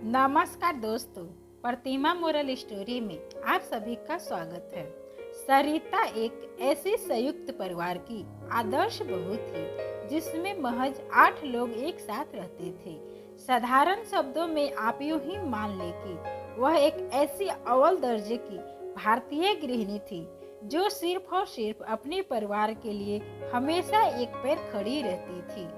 नमस्कार दोस्तों, प्रतिमा moral story में आप सभी का स्वागत है। सरिता एक ऐसे संयुक्त परिवार की आदर्श बहू थी जिसमें महज 8 लोग एक साथ रहते थे। साधारण शब्दों में आप यूं ही मान ले कि वह एक ऐसी अव्वल दर्जे की भारतीय गृहिणी थी जो सिर्फ और सिर्फ अपने परिवार के लिए हमेशा एक पैर खड़ी रहती थी,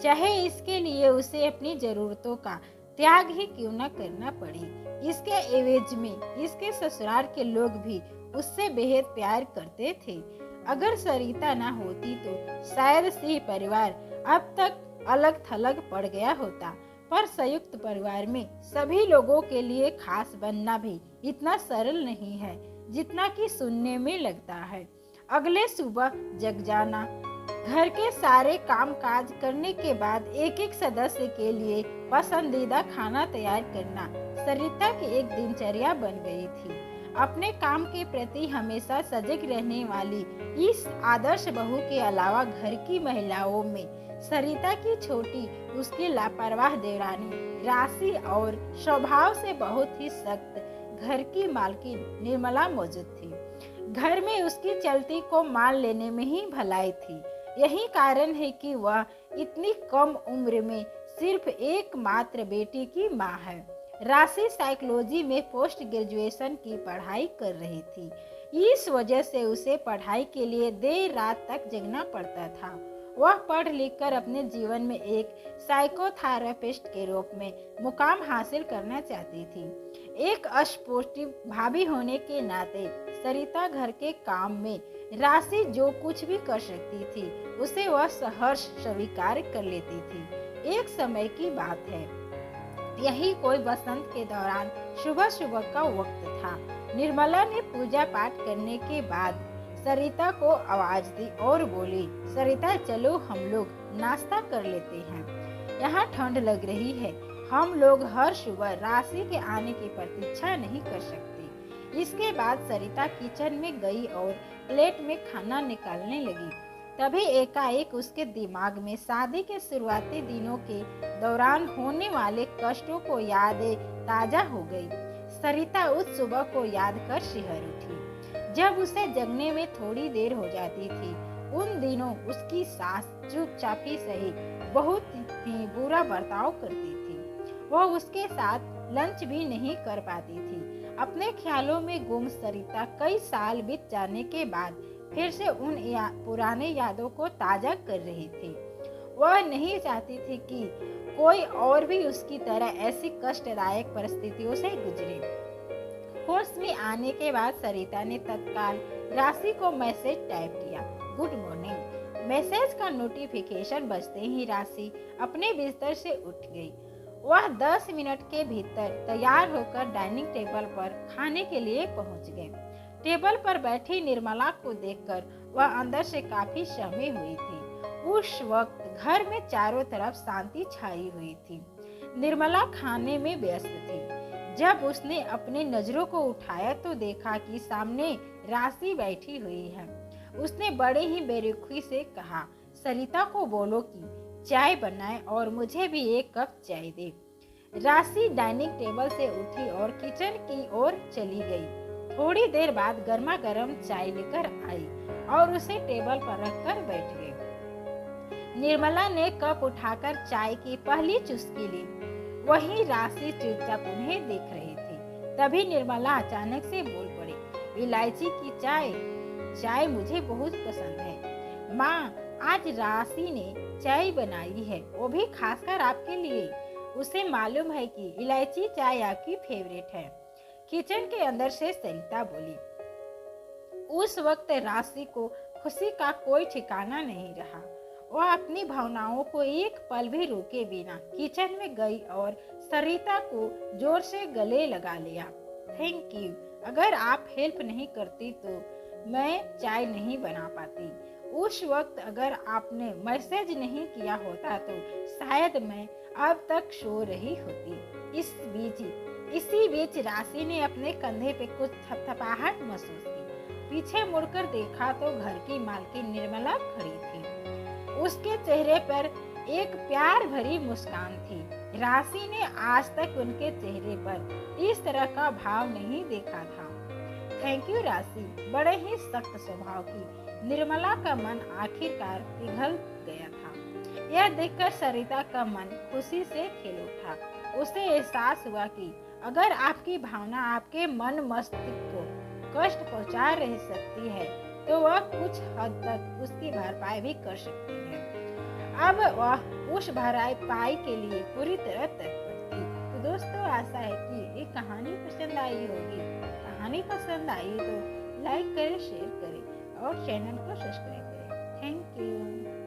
चाहे इसके लिए उसे अपनी जरूरतों का त्याग ही क्यों न करना पड़े। इसके एवज में इसके ससुराल के लोग भी उससे बेहद प्यार करते थे। अगर सरिता ना होती तो शायद से परिवार अब तक अलग थलग पड़ गया होता। पर संयुक्त परिवार में सभी लोगों के लिए खास बनना भी इतना सरल नहीं है जितना कि सुनने में लगता है। अगले सुबह जग जाना, घर के सारे काम काज करने के बाद एक एक सदस्य के लिए पसंदीदा खाना तैयार करना सरिता की एक दिनचर्या बन गई थी। अपने काम के प्रति हमेशा सजग रहने वाली इस आदर्श बहू के अलावा घर की महिलाओं में सरिता की छोटी उसकी लापरवाह देवरानी राशि और स्वभाव से बहुत ही सख्त घर की मालकिन निर्मला मौजूद थी। घर में उसकी चलती को मान लेने में ही भलाई थी। यही कारण है कि वह इतनी कम उम्र में सिर्फ एकमात्र बेटी की मां है। राशि साइकोलॉजी में पोस्ट ग्रेजुएशन की पढ़ाई कर रही थी। इस वजह से उसे पढ़ाई के लिए देर रात तक जगना पड़ता था। वह पढ़ लिख कर अपने जीवन में एक साइकोथेरेपिस्ट के रूप में मुकाम हासिल करना चाहती थी। एक अस्पोर्टिव भाभी होने के नाते सरिता घर के काम में राशि जो कुछ भी कर सकती थी उसे वह सहर्ष स्वीकार कर लेती थी। एक समय की बात है, यही कोई बसंत के दौरान सुबह सुबह का वक्त था। निर्मला ने पूजा पाठ करने के बाद सरिता को आवाज दी और बोली, सरिता चलो हम लोग नाश्ता कर लेते हैं, यहाँ ठंड लग रही है। हम लोग हर सुबह राशि के आने की प्रतीक्षा नहीं कर सकते। इसके बाद सरिता किचन में गई और प्लेट में खाना निकालने लगी। तभी एकाएक उसके दिमाग में शादी के शुरुआती दिनों के दौरान होने वाले कष्टों को यादें ताजा हो गई। सरिता उस सुबह को याद कर शिहर उठी जब उसे जगने में थोड़ी देर हो जाती थी। उन दिनों उसकी सास चुपचापी सही बहुत ही बुरा बर्ताव करती थी। वह उसके साथ लंच भी नहीं कर पाती थी। अपने ख्यालों में गुम सरिता कई साल बीत जाने के बाद फिर से उन पुराने यादों को ताजा कर रही थी। वह नहीं चाहती थी कि कोई और भी उसकी तरह ऐसी कष्टदायक परिस्थितियों से गुजरे। होश में आने के बाद सरिता ने तत्काल राशि को मैसेज टाइप किया, गुड मॉर्निंग। मैसेज का नोटिफिकेशन बजते ही राशि अपने बिस्तर से उठ गई। वह 10 मिनट के भीतर तैयार होकर डाइनिंग टेबल पर खाने के लिए पहुंच गए। टेबल पर बैठी निर्मला को देखकर वह अंदर से काफी सहमी हुई थी। उस वक्त घर में चारों तरफ शांति छाई हुई थी। निर्मला खाने में व्यस्त थी। जब उसने अपने नजरों को उठाया तो देखा कि सामने राशि बैठी हुई है। उसने बड़े ही बेरुखी से कहा, सरिता को बोलो कि चाय बनाए और मुझे भी एक कप चाय दे। राशि डाइनिंग टेबल से उठी और किचन की ओर चली गई। थोड़ी देर बाद गर्मा गर्म चाय लेकर आई और उसे टेबल पर रखकर बैठ गई। निर्मला ने कप उठाकर चाय की पहली चुस्की ली। वही राशि चुपचाप उन्हें देख रही थी। तभी निर्मला अचानक से बोल पड़ी, इलायची की चाय, चाय मुझे बहुत पसंद है। माँ, आज राशि ने चाय बनाई है, वो भी खासकर आपके लिए। उसे मालूम है कि इलायची चाय आपकी फेवरेट है। किचन के अंदर से सरिता बोली। उस वक्त राशि को खुशी का कोई ठिकाना नहीं रहा। वह अपनी भावनाओं को एक पल भी रोके बिना किचन में गई और सरिता को जोर से गले लगा लिया। थैंक यू, अगर आप हेल्प नहीं करती तो मैं चाय नहीं बना पाती। उस वक्त अगर आपने मैसेज नहीं किया होता तो शायद मैं अब तक सो रही होती। इसी बीच राशि ने अपने कंधे पे कुछ थपथपाहट महसूस की। पीछे मुड़कर देखा तो घर की मालकिन निर्मला खड़ी थी। उसके चेहरे पर एक प्यार भरी मुस्कान थी। राशि ने आज तक उनके चेहरे पर इस तरह का भाव नहीं देखा था। थैंक यू राशि। बड़े ही सख्त स्वभाव की निर्मला का मन आखिरकार पिघल गया था। यह देखकर सरिता का मन खुशी से खिल उठा। उसे एहसास हुआ कि अगर आपकी भावना आपके मन मस्तिष्क को कष्ट पहुंचा रह सकती है तो वह कुछ हद तक उसकी भरपाई भी कर सकती है। अब वह उस भरपाई के लिए पूरी तरह तत्पर थी। तो दोस्तों, आशा है कि ये कहानी पसंद आई होगी। कहानी पसंद आई तो लाइक करें, शेयर करें और चैनल को सब्सक्राइब करें। Thank you.